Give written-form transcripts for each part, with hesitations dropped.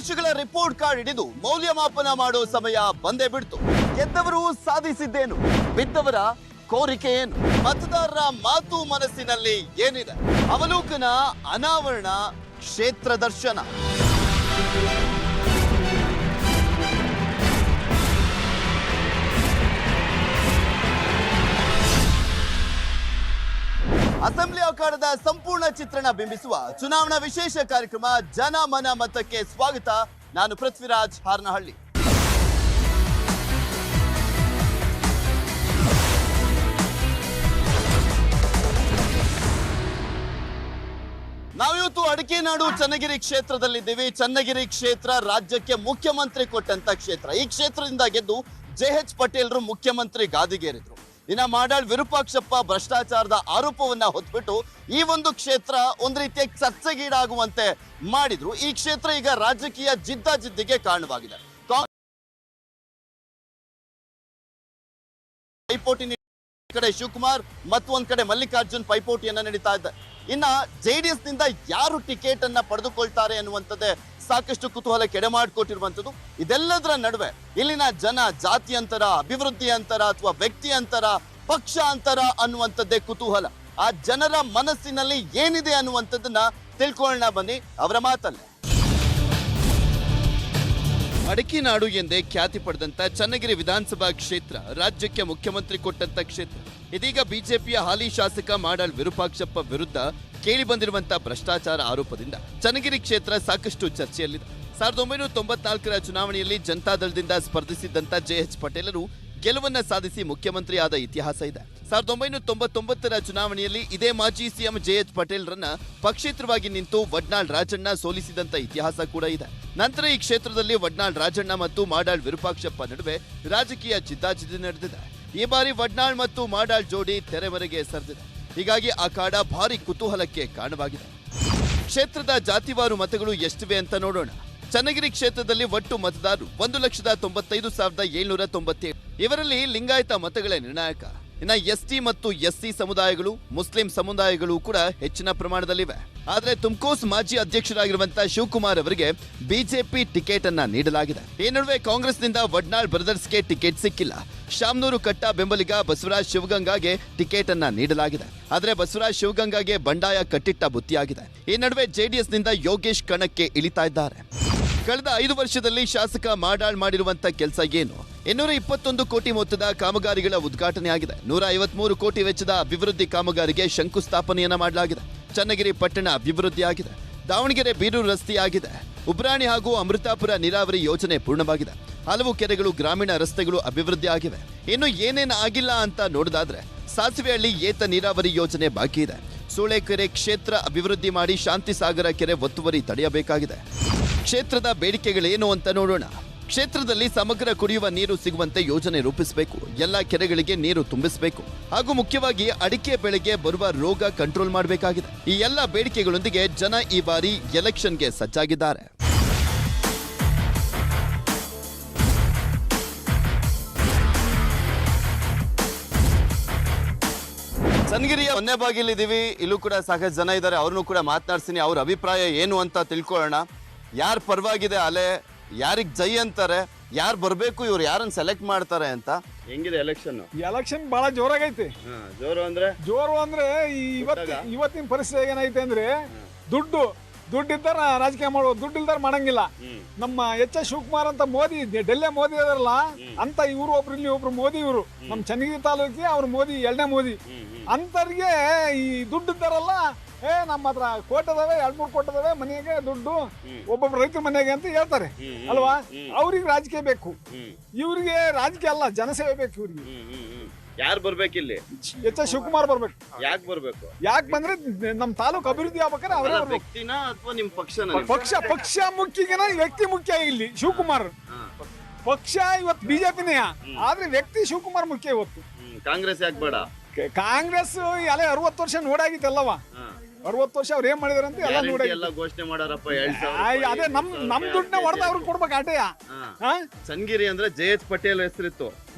ವರ್ಷಗಳ report card ಹಿಡಿದು ಮೌಲ್ಯಮಾಪನ ಮಾಡೋ ಸಮಯ ಬಂದೇ ಬಿಡ್ತು. ಗೆದ್ದವರು ಸಾಧಿಸಿದ್ದೇನು, ಬಿದ್ದವರ ಕೋರಿಕೆ ಏನು, ಮತದಾರರ ಮಾತು ಮನಸ್ಸಿನಲ್ಲಿ ಏನಿದೆ? ಅವಲೋಕನ, ಅನಾವರಣ, ಕ್ಷೇತ್ರ ದರ್ಶನ. ಅಸೆಂಬ್ಲಿ ಅಖಾಡದ ಸಂಪೂರ್ಣ ಚಿತ್ರಣ ಬಿಂಬಿಸುವ ಚುನಾವಣಾ ವಿಶೇಷ ಕಾರ್ಯಕ್ರಮ ಜನ ಮನ ಮತಕ್ಕೆ ಸ್ವಾಗತ. ನಾನು ಪೃಥ್ವಿರಾಜ್ ಹಾರನಹಳ್ಳಿ. ನಾವಿವತ್ತು ಅಡಕೆನಾಡು ಚನ್ನಗಿರಿ ಕ್ಷೇತ್ರದಲ್ಲಿದ್ದೀವಿ. ಚನ್ನಗಿರಿ ಕ್ಷೇತ್ರ ರಾಜ್ಯಕ್ಕೆ ಮುಖ್ಯಮಂತ್ರಿ ಕೊಟ್ಟಂತ ಕ್ಷೇತ್ರ. ಈ ಕ್ಷೇತ್ರದಿಂದ ಗೆದ್ದು JH ಪಟೇಲ್ರು ಮುಖ್ಯಮಂತ್ರಿ ಗಾದಿಗೇರಿದ್ರು. ಇನ್ನ ಮಾಡಾಳ್ ವಿರೂಪಾಕ್ಷಪ್ಪ ಭ್ರಷ್ಟಾಚಾರದ ಆರೋಪವನ್ನ ಹೊತ್ಬಿಟ್ಟು ಈ ಒಂದು ಕ್ಷೇತ್ರ ಒಂದ್ ರೀತಿಯ ಚರ್ಚೆಗೀಡಾಗುವಂತೆ ಮಾಡಿದ್ರು. ಈ ಕ್ಷೇತ್ರ ಈಗ ರಾಜಕೀಯ ಜಿದ್ದಾಜಿದ್ದಿಗೆ ಕಾರಣವಾಗಿದೆ. ಪೈಪೋಟಿ ಕಡೆ ಶಿವಕುಮಾರ್ ಮತ್ತು ಒಂದ್ ಕಡೆ ಮಲ್ಲಿಕಾರ್ಜುನ್ ಪೈಪೋಟಿಯನ್ನ ನಡೀತಾ ಇದೆ. ಇನ್ನ JDS ನಿಂದ ಯಾರು ಟಿಕೆಟ್ ಅನ್ನ ಪಡೆದುಕೊಳ್ತಾರೆ ಅನ್ನುವಂಥದ್ದೇ ಸಾಕಷ್ಟು ಕುತೂಹಲ ಕೆಡೆ ಮಾಡಿಕೊಟ್ಟಿರುವಂಥದ್ದು. ಇದೆಲ್ಲದರ ನಡುವೆ ಇಲ್ಲಿನ ಜನ ಜಾತಿ ಅಂತರ, ಅಭಿವೃದ್ಧಿ ಅಂತರ ಅಥವಾ ವ್ಯಕ್ತಿ ಅಂತರ, ಪಕ್ಷ ಅಂತರ ಅನ್ನುವಂಥದ್ದೇ ಕುತೂಹಲ. ಆ ಜನರ ಮನಸ್ಸಿನಲ್ಲಿ ಏನಿದೆ ಅನ್ನುವಂಥದ್ದನ್ನ ತಿಳ್ಕೊಳ್ಳೋಣ ಬನ್ನಿ ಅವರ ಮಾತಲ್ಲೇ. ಅಡಕೆನಾಡು ಎಂದೇ ಖ್ಯಾತಿ ಪಡೆದಂತ ಚನ್ನಗಿರಿ ವಿಧಾನಸಭಾ ಕ್ಷೇತ್ರ ರಾಜ್ಯಕ್ಕೆ ಮುಖ್ಯಮಂತ್ರಿ ಕೊಟ್ಟಂತ ಕ್ಷೇತ್ರ. ಇದೀಗ ಬಿಜೆಪಿಯ ಹಾಲಿ ಶಾಸಕ ಮಾಡಾಳ್ ವಿರೂಪಾಕ್ಷಪ್ಪ ವಿರುದ್ಧ ಕೇಳಿ ಬಂದಿರುವಂತಹ ಭ್ರಷ್ಟಾಚಾರ ಆರೋಪದಿಂದ ಚನ್ನಗಿರಿ ಕ್ಷೇತ್ರ ಸಾಕಷ್ಟು ಚರ್ಚೆಯಲ್ಲಿದೆ. 1994ರ ಚುನಾವಣೆಯಲ್ಲಿ ಜನತಾದಳದಿಂದ ಸ್ಪರ್ಧಿಸಿದ್ದಂತ JH ಪಟೇಲರು ಗೆಲುವನ್ನ ಸಾಧಿಸಿ ಮುಖ್ಯಮಂತ್ರಿ ಆದ ಇತಿಹಾಸ ಇದೆ. 1999ರ ಚುನಾವಣೆಯಲ್ಲಿ ಇದೇ ಮಾಜಿ ಸಿಎಂ JH ಪಟೇಲ್ರನ್ನ ಪಕ್ಷೇತರವಾಗಿ ನಿಂತು ವಡ್ನಾಳ್ ರಾಜಣ್ಣ ಸೋಲಿಸಿದಂತ ಇತಿಹಾಸ ಕೂಡ ಇದೆ. ನಂತರ ಈ ಕ್ಷೇತ್ರದಲ್ಲಿ ವಡ್ನಾಳ್ ರಾಜಣ್ಣ ಮತ್ತು ಮಾಡಾಳ್ ವಿರೂಪಾಕ್ಷಪ್ಪ ನಡುವೆ ರಾಜಕೀಯ ಜಿದ್ದಾಜಿದ್ದಿ ನಡೆದಿದೆ. ಈ ಬಾರಿ ವಡ್ನಾಳ್ ಮತ್ತು ಮಾಡಾಳ್ ಜೋಡಿ ತೆರೆಮರೆಗೆ ಸರಿದಿದೆ. ಹೀಗಾಗಿ ಅಖಾಡ ಭಾರಿ ಕುತೂಹಲಕ್ಕೆ ಕಾರಣವಾಗಿದೆ. ಕ್ಷೇತ್ರದ ಜಾತಿವಾರು ಮತಗಳು ಎಷ್ಟಿವೆ ಅಂತ ನೋಡೋಣ. ಚನ್ನಗಿರಿ ಕ್ಷೇತ್ರದಲ್ಲಿ ಒಟ್ಟು ಮತದಾರರು 1,95,797. ಇವರಲ್ಲಿ ಲಿಂಗಾಯತ ಮತಗಳೇ ನಿರ್ಣಾಯಕ. ಇನ್ನ ST ಮತ್ತು SC ಸಮುದಾಯಗಳು, ಮುಸ್ಲಿಂ ಸಮುದಾಯಗಳು ಕೂಡ ಹೆಚ್ಚಿನ ಪ್ರಮಾಣದಲ್ಲಿವೆ. ಆದ್ರೆ ತುಮಕೋಸ್ ಮಾಜಿ ಅಧ್ಯಕ್ಷರಾಗಿರುವಂತಹ ಶಿವಕುಮಾರ್ ಅವರಿಗೆ ಬಿಜೆಪಿ ಟಿಕೆಟ್ ಅನ್ನ ನೀಡಲಾಗಿದೆ. ಈ ನಡುವೆ ಕಾಂಗ್ರೆಸ್ನಿಂದ ವಡ್ನಾಳ್ ಬ್ರದರ್ಸ್ಗೆ ಟಿಕೆಟ್ ಸಿಕ್ಕಿಲ್ಲ. ಶಾಮನೂರು ಕಟ್ಟ ಬೆಂಬಲಿಗ ಬಸವರಾಜ್ ಶಿವಗಂಗಾಗೆ ಟಿಕೆಟ್ ಅನ್ನ ನೀಡಲಾಗಿದೆ. ಆದ್ರೆ ಬಸವರಾಜ್ ಶಿವಗಂಗಾಗೆ ಬಂಡಾಯ ಕಟ್ಟಿಟ್ಟ ಬುತ್ತಿಯಾಗಿದೆ. ಈ ನಡುವೆ JDS ನಿಂದ ಯೋಗೇಶ್ ಕಣಕ್ಕೆ ಇಳಿತಾ ಇದ್ದಾರೆ. ಕಳೆದ 5 ವರ್ಷದಲ್ಲಿ ಶಾಸಕ ಮಾಡಾಳ್ ಮಾಡಿರುವಂತ ಕೆಲಸ ಏನು? 221 ಕೋಟಿ ಮೊತ್ತದ ಕಾಮಗಾರಿಗಳ ಉದ್ಘಾಟನೆ ಆಗಿದೆ. 153 ಕೋಟಿ ವೆಚ್ಚದ ಅಭಿವೃದ್ಧಿ ಕಾಮಗಾರಿಗೆ ಶಂಕುಸ್ಥಾಪನೆಯನ್ನ ಮಾಡಲಾಗಿದೆ. ಚನ್ನಗಿರಿ ಪಟ್ಟಣ ಅಭಿವೃದ್ಧಿ ಆಗಿದೆ. ದಾವಣಗೆರೆ ಬೀರೂರು ರಸ್ತೆ ಆಗಿದೆ. ಉಬ್ರಾಣಿ ಹಾಗೂ ಅಮೃತಾಪುರ ನೀರಾವರಿ ಯೋಜನೆ ಪೂರ್ಣವಾಗಿದೆ. ಹಲವು ಕೆರೆಗಳು, ಗ್ರಾಮೀಣ ರಸ್ತೆಗಳು ಅಭಿವೃದ್ಧಿ ಆಗಿವೆ. ಇನ್ನು ಏನೇನು ಆಗಿಲ್ಲ ಅಂತ ನೋಡಿದಾದ್ರೆ ಸಾಸಿವೆಹಳ್ಳಿ ಏತ ನೀರಾವರಿ ಯೋಜನೆ ಬಾಕಿ ಇದೆ. ಸೂಳೆಕೆರೆ ಕ್ಷೇತ್ರ ಅಭಿವೃದ್ಧಿ ಮಾಡಿ ಶಾಂತಿಸಾಗರ ಕೆರೆ ಒತ್ತುವರಿ ತಡೆಯಬೇಕಾಗಿದೆ. ಕ್ಷೇತ್ರದ ಬೇಡಿಕೆಗಳೇನು ಅಂತ ನೋಡೋಣ. ಕ್ಷೇತ್ರದಲ್ಲಿ ಸಮಗ್ರ ಕುಡಿಯುವ ನೀರು ಸಿಗುವಂತೆ ಯೋಜನೆ ರೂಪಿಸಬೇಕು. ಎಲ್ಲ ಕೆರೆಗಳಿಗೆ ನೀರು ತುಂಬಿಸಬೇಕು. ಹಾಗೂ ಮುಖ್ಯವಾಗಿ ಅಡಿಕೆ ಬೆಳೆಗೆ ಬರುವ ರೋಗ ಕಂಟ್ರೋಲ್ ಮಾಡಬೇಕಾಗಿದೆ. ಈ ಎಲ್ಲ ಬೇಡಿಕೆಗಳೊಂದಿಗೆ ಜನ ಈ ಬಾರಿ ಎಲೆಕ್ಷನ್ಗೆ ಸಜ್ಜಾಗಿದ್ದಾರೆ. ಚನ್ನಗಿರಿಯ ಒಂದೇ ಬಾಗಿಲಿದ್ದೀವಿ. ಇಲ್ಲೂ ಕೂಡ ಸಾಕಷ್ಟು ಜನ ಇದ್ದಾರೆ. ಅವ್ರನ್ನೂ ಕೂಡ ಮಾತನಾಡ್ತೀನಿ. ಅವ್ರ ಅಭಿಪ್ರಾಯ ಏನು ಅಂತ ತಿಳ್ಕೊಳ್ಳೋಣ. ಯಾರು ಪರವಾಗಿದೆ ಅಲೆ, ಯಾರಿಗ್ ಜೈ ಅಂತಾರೆ, ಯಾರು ಬರ್ಬೇಕು, ಇವ್ರು ಯಾರನ್ನ ಸೆಲೆಕ್ಟ್ ಮಾಡ್ತಾರೆ ಅಂತ. ಹೆಂಗಿದೆ ಎಲೆಕ್ಷನ್? ಎಲೆಕ್ಷನ್ ಬಹಳ ಜೋರಾಗೈತಿ. ಜೋರು ಅಂದ್ರೆ ಇವತ್ತಿನ ಪರಿಸ್ಥಿತಿ ಏನೈತೆ ಅಂದ್ರೆ ದುಡ್ಡಿದ್ದಾರ ರಾಜಕೀಯ ಮಾಡೋದು, ದುಡ್ಡಿಲ್ದಾರ ಮಾಡಂಗಿಲ್ಲ. ನಮ್ಮ H. ಶಿವಕುಮಾರ್ ಅಂತ ಮೋದಿ, ಡೆಲ್ಲಿ ಮೋದಿ ಅದರಲ್ಲ ಅಂತ ಇವ್ರು ಒಬ್ರು, ಇಲ್ಲಿ ಒಬ್ರು ಮೋದಿ. ಇವರು ನಮ್ಮ ಚನ್ನಗಿರಿ ತಾಲೂಕಿಗೆ ಅವ್ರು ಮೋದಿ, 2ನೇ ಮೋದಿ. ಅಂತರ್ಗೆ ಈ ದುಡ್ಡಿದ್ದಾರಲ್ಲ, ನಮ್ಮ ಹತ್ರ ಕೋಟ್ ಅದಾವೆ, 2-3 ಕೋಟ್ ಅದಾವೆ, ಮನೆಗೆ ದುಡ್ಡು ಒಬ್ಬೊಬ್ರು ರೈತರ ಮನೆಗೆ ಅಂತ ಹೇಳ್ತಾರೆ ಅಲ್ವಾ. ಅವ್ರಿಗೆ ರಾಜಕೀಯ ಬೇಕು, ಇವ್ರಿಗೆ ರಾಜಕೀಯ ಅಲ್ಲ, ಜನಸೇವೆ ಬೇಕು. ಇವ್ರಿಗೆ ಯಾರು ಬರ್ಬೇಕು? ಇಲ್ಲಿ H. ಶಿವಕುಮಾರ್ ಬರ್ಬೇಕು. ಯಾಕೆ ಬರ್ಬೇಕು? ಯಾಕೆ ಬಂದ್ರೆ ನಮ್ ತಾಲೂಕು ಅಭಿವೃದ್ಧಿ ಆಗ್ಬೇಕಾದ್ರೆ ಅವರೇ ವ್ಯಕ್ತಿನ ಅಥವಾ ನಿಮ್ ಪಕ್ಷ ಮುಖ್ಯಗಿನ ವ್ಯಕ್ತಿ ಮುಖ್ಯ. ಇಲ್ಲಿ ಶಿವಕುಮಾರ್ ಪಕ್ಷ ಇವತ್ತು ಬಿಜೆಪಿನೇ, ಆದ್ರೆ ವ್ಯಕ್ತಿ ಶಿವಕುಮಾರ್ ಮುಖ್ಯ ಇವತ್ತು. ಕಾಂಗ್ರೆಸ್ ಯಾಕೆ ಬೇಡ? ಕಾಂಗ್ರೆಸ್ ಎಲ್ಲ 60 ವರ್ಷ ನೋಡಾಗಿತ್ತಲ್ಲವ. 60 ವರ್ಷ ಅವ್ರು ಏನ್ ಮಾಡಿದಾರೆ ಅಂತ ಎಲ್ಲ ನೋಡಿ ಘೋಷಣೆ ಮಾಡಾರಪ್ಪ. ಅದೇ ನಮ್ ದುಡ್ಡನ್ನ ಹೊಡೆದ ಅವ್ರಿಗೆ ಕೊಡ್ಬೇಕು ಆಟೆಯ. ಚನ್ನಗಿರಿ ಅಂದ್ರೆ JH ಪಟೇಲ್ ಹೆಸರಿತ್ತು,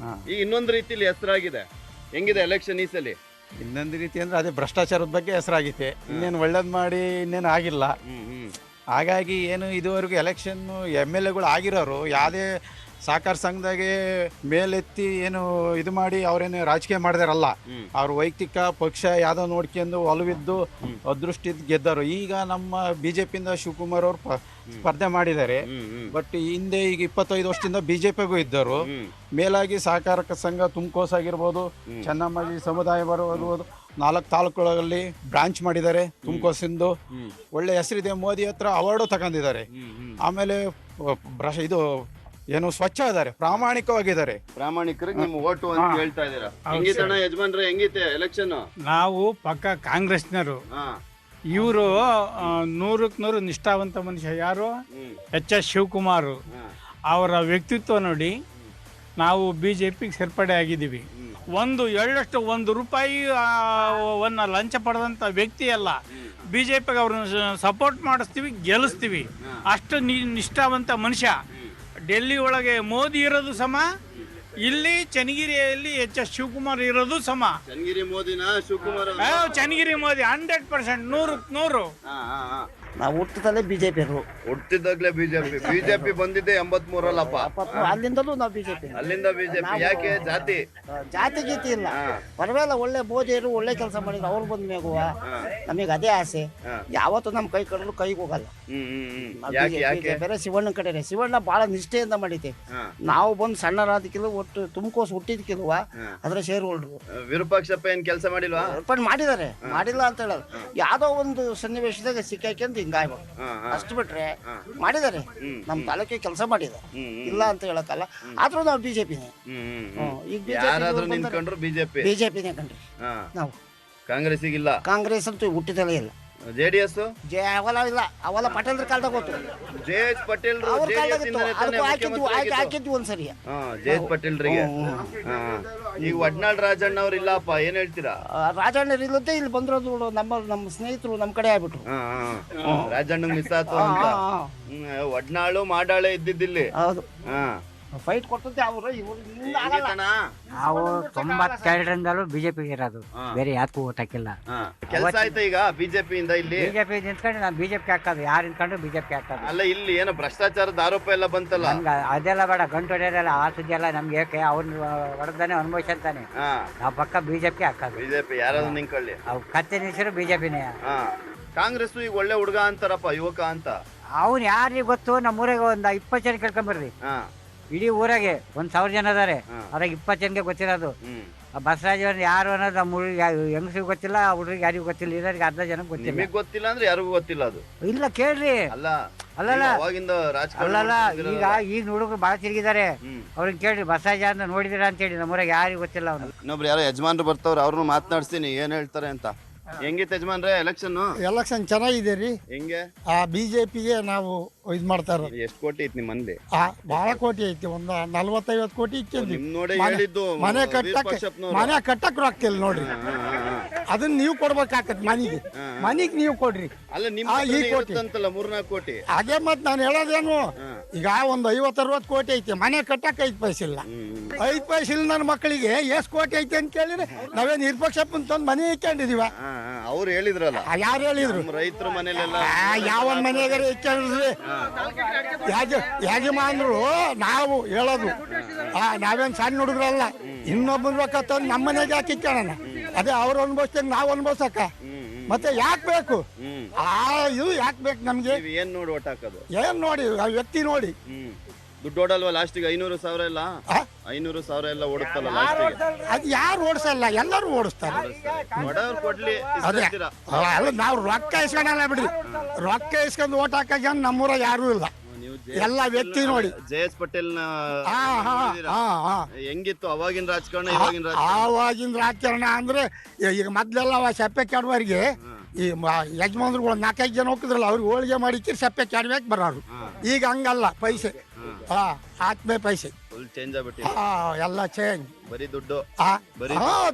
ಈಗ ಇನ್ನೊಂದು ರೀತಿಲಿ ಹೆಸರಾಗಿದೆ. ಹೆಂಗಿದೆ ಎಲೆಕ್ಷನ್ ಈ ಸಲ? ಇನ್ನೊಂದು ರೀತಿ ಅಂದ್ರೆ ಅದೇ ಭ್ರಷ್ಟಾಚಾರದ ಬಗ್ಗೆ ಹೆಸರಾಗೈತೆ. ಇನ್ನೇನು ಒಳ್ಳೇದ್ ಮಾಡಿ ಇನ್ನೇನು ಆಗಿಲ್ಲ. ಹಾಗಾಗಿ ಏನು ಇದುವರೆಗೂ ಎಲೆಕ್ಷನ್ನು MLAಗಳು ಆಗಿರೋರು ಯಾವುದೇ ಸಹಕಾರ ಸಂಘದಾಗೆ ಮೇಲೆತ್ತಿ ಏನು ಇದು ಮಾಡಿ ಅವರೇನು ರಾಜಕೀಯ ಮಾಡಿದಾರಲ್ಲ. ಅವ್ರ ವೈಯಕ್ತಿಕ ಪಕ್ಷ ಯಾವುದೋ ನೋಡ್ಕೊಂಡು ಒಲವಿದ್ದು ಅದೃಷ್ಟಿದ್ದು ಗೆದ್ದರು. ಈಗ ನಮ್ಮ BJPಯಿಂದ ಶಿವಕುಮಾರ್ ಅವರು ಸ್ಪರ್ಧೆ ಮಾಡಿದ್ದಾರೆ. ಬಟ್ ಹಿಂದೆ ಈಗ 25 ವರ್ಷದಿಂದ BJPಗೂ ಇದ್ದರು. ಮೇಲಾಗಿ ಸಹಕಾರ ಸಂಘ ತುಮಕೋಸ್ ಆಗಿರ್ಬೋದು, ಚೆನ್ನಮ್ಮಾಜಿ ಸಮುದಾಯ ಬರ್ಬೋದು, 4 ತಾಲೂಕುಗಳಲ್ಲಿ ಬ್ರಾಂಚ್ ಮಾಡಿದ್ದಾರೆ. ತುಮಕೋಸಿಂದು ಒಳ್ಳೆ ಹೆಸರಿದೆ. ಮೋದಿ ಹತ್ರ ಅವಾರ್ಡು ತಗೊಂಡಿದ್ದಾರೆ. ಆಮೇಲೆ ಇದು ಏನು ಸ್ವಚ್ಛ ಇದ್ದಾರೆ, ಪ್ರಾಮಾಣಿಕವಾಗಿದ್ದಾರೆ. ಪ್ರಾಮಾಣಿಕರಿಗೆ ನಿಮ್ಮ ಓಟು ಅಂತ ಹೇಳ್ತಾ ಇದ್ದೀರಾ. ಹೆಂಗಿತಣ್ಣ ಯಜಮಾನ್ರೆ, ಹೆಂಗಿತೆ ಎಲೆಕ್ಷನ್? ನಾವು ಪಕ್ಕ ಕಾಂಗ್ರೆಸ್ನರು. ಇವರು 100ಕ್ಕೆ 100 ನಿಷ್ಠಾವಂತ ಮನುಷ್ಯ. ಯಾರು? HS ಶಿವಕುಮಾರ್. ಅವರ ವ್ಯಕ್ತಿತ್ವ ನೋಡಿ ನಾವು BJPಗೆ ಸೇರ್ಪಡೆ ಆಗಿದ್ದೀವಿ. ಎಳ್ಳಷ್ಟು ₹1 ಲಂಚ ಪಡೆದಂಥ ವ್ಯಕ್ತಿ ಅಲ್ಲ. BJPಗೆ ಅವ್ರನ್ನ ಸಪೋರ್ಟ್ ಮಾಡಿಸ್ತೀವಿ, ಗೆಲ್ಲಿಸ್ತೀವಿ. ಅಷ್ಟು ನಿಷ್ಠಾವಂತ ಮನುಷ್ಯ. ಡೆಲ್ಲಿ ಒಳಗೆ ಮೋದಿ ಇರೋದು ಸಮ, ಇಲ್ಲಿ ಚನ್ನಗಿರಿಯಲ್ಲಿ HS ಶಿವಕುಮಾರ್ ಇರೋದು ಸಮ. ಚನ್ನಗಿರಿ ಮೋದಿನ ಶಿವಕುಮಾರ್? ಚನ್ನಗಿರಿ ಮೋದಿ 100%, 100ಕ್ಕೆ 100. ನಾವು ಹುಟ್ಟಿದಲ್ಲೇ BJP ಹುಟ್ಟಿದಾಗ್ಲೇ ಬಿಜೆಪಿ ಬಂದಿದ್ದೆ 83ರಲ್ಲಪ್ಪ. ಅಲ್ಲಿಂದಲೂ ನಾವು BJP. ಅಲ್ಲಿಂದ ಬಿಜೆಪಿ. ಯಾಕೆ? ಜಾತಿ ಗೀತಿ ಇಲ್ಲ. ಪರವಾಗಿಲ್ಲ, ಒಳ್ಳೆ ಮೋದಿಯರು ಒಳ್ಳೆ ಕೆಲಸ ಮಾಡಿದ್ರು. ಅವ್ರು ಬಂದ ಮೇಗುವ ನಮಗೆ ಅದೇ ಆಸೆ. ಯಾವತ್ತೂ ನಮ್ಮ ಕೈ ಕಡಲು ಕೈಗೆ ಹೋಗಲ್ಲ. ಬೇರೆ ಶಿವಣ್ಣ ಕಡೆ ಶಿವಣ್ಣ ಬಹಳ ನಿಷ್ಠೆಯಿಂದ ಮಾಡಿದ್ದೆ. ನಾವು ಬಂದು ಸಣ್ಣರಾದಕ್ಕಿಲ್ಲ, ಒಟ್ಟು ತುಮಕೋಸ್ ಹುಟ್ಟಿದ್ಕಿಲ್ವ ಅದ್ರ ಶೇರ್ ಹೋಲ್ಡ್ರು. ವಿರೂಪಾಕ್ಷಪ್ಪ ಏನ್ ಕೆಲಸ ಮಾಡಿಲ್ವಾ? ಮಾಡಿದ್ದಾರೆ, ಮಾಡಿಲ್ಲ ಅಂತ ಹೇಳೋದು. ಯಾವ್ದೋ ಒಂದು ಸನ್ನಿವೇಶದಾಗ ಸಿಕ್ಕಾಕಂತ ಹಿಂಗಾಯ್ಬೇಕು ಅಷ್ಟು ಬಿಟ್ರೆ ಮಾಡಿದ್ದಾರೆ. ನಮ್ಮ ತಾಲೂಕಿಗೆ ಕೆಲಸ ಮಾಡಿದ್ದಾರೆ, ಇಲ್ಲ ಅಂತ ಹೇಳಕ್ಕಲ್ಲ. ಆದ್ರೂ ನಾವು BJPನೇ. ಈಗ BJPನೇ ಕಂಡ್ರಿ ನಾವು. ಕಾಂಗ್ರೆಸ್ಸಿಗಿಲ್ಲ? ಕಾಂಗ್ರೆಸ್ ಅಂತೂ ಹುಟ್ಟಿದಲೇ ಇಲ್ಲ. JDS ಅವೆಲ್ಲ ಇಲ್ಲ. ಅವೆಲ್ಲ ಪಟೇಲ್ರ ಕಾಲದಾಗ ಗೊತ್ತು. JH ಪಟೇಲ್ ಹಾಕಿದ್ವಿ ಒಂದ್ಸರಿ. JH ಪಟೇಲ್ರಿಗೆ. ಈಗ ವಡ್ನಾಳ್ ರಾಜಣ್ಣ ಅವ್ರು ಇಲ್ಲಪ್ಪ, ಏನ್ ಹೇಳ್ತೀರಾ? ರಾಜಣ್ಣ ಇಲ್ಲದೆ ಇಲ್ಲಿ ಬಂದಿರೋದು ನಮ್ಮ ಸ್ನೇಹಿತರು ನಮ್ಮ ಕಡೆ ಆಗ್ಬಿಟ್ರು. ರಾಜಣ್ಣ ಮಿಸ್ ಆತು ಅಂತ. ವಡ್ನಾಳು ಮಾಡಾಳೆ ಇದ್ದಿದ್ದಿಲ್ಲಿ. ಹೌದು, ಫೈಟ್ ಕೊಟ್ಟಂತೆ ಅವರು. ನಾವು 92ರಿಂದಲೂ BJPಗೆ ಇರೋದು, ಬೇರೆ ಯಾಕೂ ಓಟ್ ಹಾಕಿಲ್ಲ. ಕೆಲಸ ಆಯ್ತು ಈಗ BJP ಇಂದ? ಇಲ್ಲಿ BJP ನಿಂತ್ಕೊಂಡು ನಾವು BJPಗೆ ಹಾಕೋದು. ಯಾರು ನಿಂತ್ಕೊಂಡು BJPಗೆ ಹಾಕೋದು. ಅಲ್ಲ, ಇಲ್ಲಿ ಏನೋ ಭ್ರಷ್ಟಾಚಾರದ ಆರೋಪ ಎಲ್ಲ ಬಂತಲ್ಲ? ನಮ್ಗೆ ಅದೆಲ್ಲ ಬೇಡ, ಗಂಟು ಹೊಡೆಯೋದೆಲ್ಲ ಆ ಸುದ್ದಿ ಎಲ್ಲ ನಮ್ಗೆ ಏಕೆ? ಅವ್ರನ್ನ ಹೊಡೆದಾನೆ ಅನುಭವಿಸಂತಾನೆ. ನಾವು ಪಕ್ಕ BJPಗೆ ಹಾಕೋದು. BJP ಯಾರಾದ್ರೂ ನಿಂತ್ಕೊಳ್ಳಿ, ಅವ್ ಕತ್ತೆ ನಿಲ್ಸಿರು BJPನೇ. ಕಾಂಗ್ರೆಸ್ ಈಗ ಒಳ್ಳೆ ಹುಡುಗ ಅಂತಾರಪ್ಪ, ಯುವಕ ಅಂತ. ಅವ್ನು ಯಾರಿಗೆ ಗೊತ್ತು? ನಮ್ಮೂರಾಗ ಒಂದು 20 ಜನ ಕೇಳ್ಕೊಂಬರ್ರಿ. ಇಡೀ ಊರಾಗೆ 1000 ಜನ ಅದಾರೆ, ಅದ್ರಾಗ 20 ಜನಕ್ಕೆ ಗೊತ್ತಿರೋದು. ಬಸವರಾಜ್ ಅವ್ರನ್ನ ಯಾರು ಅನ್ನೋದು ನಮ್ಮ ಹೆಂಗಸಿಗೂ ಗೊತ್ತಿಲ್ಲ, ಹುಡುಗರಿಗೆ ಯಾರಿಗೂ ಗೊತ್ತಿಲ್ಲ, ಇರೋರಿಗೆ ಅರ್ಧ ಜನಕ್ಕೆ ಗೊತ್ತಿಲ್ಲ. ನಿಮಗೆ ಗೊತ್ತಿಲ್ಲ ಅಂದ್ರೆ ಯಾರಿಗೂ ಗೊತ್ತಿಲ್ಲ ಅದು? ಇಲ್ಲ, ಕೇಳ್ರಿ. ಅಲ್ಲಲ್ಲ, ಈಗ ಹುಡುಗರು ಬಾಳ ತಿರುಗಿದ್ದಾರೆ. ಅವ್ರಿಗೆ ಕೇಳ್ರಿ, ಬಸವರಾಜ ಅಂತ ನೋಡಿದಿರ ಅಂತ ಹೇಳಿ. ನಮ್ಮೂರಾಗ ಯಾರಿಗೂ ಗೊತ್ತಿಲ್ಲ ಅವನು. ಇನ್ನೊಬ್ರು ಯಾರೋ ಯಜಮಾನ್ರು ಬರ್ತಾವ್ರು, ಅವ್ರನ್ನು ಮಾತನಾಡ್ತೀನಿ, ಏನ್ ಹೇಳ್ತಾರೆ ಅಂತ. ಹೆಂಗಿತ್ತು ಯಜಮಾನ್ರೆ ಎಲೆಕ್ಷನ್? ಚೆನ್ನಾಗಿದೆ ರೀ. ಹೆಂಗೆ? BJPಗೆ ನಾವು ಇದು ಮಾಡ್ತಾ ಇರೋದು. ಎಷ್ಟು ಕೋಟಿ ಐತಿ ನಿಮ್ಮ ಮಂದಿ? ಬಹಳ ಕೋಟಿ ಐತಿ, ಒಂದು 40-50 ಕೋಟಿ ಇಕ್ಕಿದ್ವಿ. ಮನೆ ಕಟ್ಟಕ್ ರೊಕ್ಕ ಇಲ್ಲ ನೋಡ್ರಿ. ಅದನ್ನ ನೀವು ಕೊಡ್ಬೇಕಾಗತ್. ಮನಿಗೆ ನೀವು ಕೊಡ್ರಿ. ಈ ಕೋಟಿ ಅಂತಲ್ಲ, 3-4 ಕೋಟಿ. ಅದೇ ಮತ್ ನಾನು ಹೇಳೋದೇನು, ಈಗ ಒಂದು 50-60 ಕೋಟಿ ಐತಿ, ಮನೆ ಕಟ್ಟಕ್ 5 ಪೈಸೆ ಇಲ್ಲ. 5 ಪೈಸೆ ಇಲ್ಲ ನನ್ನ ಮಕ್ಕಳಿಗೆ ಎಷ್ಟು ಕೋಟಿ ಐತಿ ಅಂತ ಕೇಳಿದ್ರೆ ನಾವೇನು ವಿರೂಪಾಕ್ಷಪ್ಪನ ತಂದು ಮನೆ ಇಕ್ಕೊಂಡಿದೀವ? ಅವ್ರು ಹೇಳಿದ್ರಲ್ಲ. ಯಾರು ಹೇಳಿದ್ರು? ರೈತರ ಮನೇಲೆಲ್ಲ ಯಾವ ಮನೆಯಾಗ ಇಕ್ಕೊಂಡಿದ್ರಿ? ಯಜಮಾನ್ರು ನಾವು ಹೇಳೋದು, ನಾವೇನ್ ಸಣ್ಣ ಹುಡುಗ್ರಲ್ಲ. ಇನ್ನೊಬ್ಬನ ರೊಕ್ಕ ತಂದು ನಮ್ಮ ಮನೆಗೆ ಯಾಕೆ ಇಕ್ಕೋಣ? ಅದೇ ಅವ್ರು ಅನ್ಭವಿಸ್ತೇನೆ, ನಾವು ಅನ್ಭವಿಸಕ್ಕ ಮತ್ತೆ ಯಾಕೆ ಬೇಕು? ಇದು ಯಾಕೆ ಬೇಕು ನಮ್ಗೆ? ಏನ್ ನೋಡಿ ಓಟ್ ಹಾಕೋದು? ಏನ್ ನೋಡಿ? ವ್ಯಕ್ತಿ ನೋಡಿ. ದುಡ್ಡು ಓಡಲ್ವಾ ಲಾಸ್ಟಿಗೆ? 500,000 ಎಲ್ಲ 500,000 ಎಲ್ಲ ಓಡುತ್ತಲ್ಲ ಲಾಸ್ಟಿಗೆ? ಅದು ಯಾರು ಓಡಿಸಲ್ಲ, ಎಲ್ಲರೂ ಓಡಿಸ್ತಾರೆ. ಕೊಡ್ಲಿ. ಅಲ್ಲ, ನಾವು ರೊಕ್ಕ ಇಸ್ಕೊಂಡಲ್ಲ ಬಿಡ್ರಿ. ರೊಕ್ಕ ಇಸ್ಕೊಂಡು ಓಟ್ ಹಾಕ ಜನ ನಮ್ಮೂರ ಯಾರು ಇಲ್ಲ. ಎಲ್ಲ ವ್ಯಕ್ತಿ ನೋಡಿ. JH ಪಟೇಲ್ ಹೆಂಗಿತ್ತು ಅವಾಗಿನ ರಾಜಕಾರಣ, ಆವಾಗಿನ ರಾಜಕಾರಣ ಅಂದ್ರೆ ಈಗ ಮೊದ್ಲೆಲ್ಲ ಸಪ್ಪೆ ಕೆಡವರಿಗೆ ಈ ಯಜಮಾನ್ರುಗಳು 4-5 ಜನ ಹೋಗಿದ್ರಲ್ಲ, ಅವ್ರಿಗೆ ಹೋಳಿಗೆ ಮಾಡಿ ಸಪ್ಪೆ ಕೆಡವಕ್ಕೆ ಬರೋರು. ಈಗ ಹಂಗಲ್ಲ, ಪೈಸೆ ಆತ್ಮೆ ಪೈಸೆ ಚೇಂಜ್ ಎಲ್ಲ ಚೇಂಜ್. ಬರೀ ದುಡ್ಡು.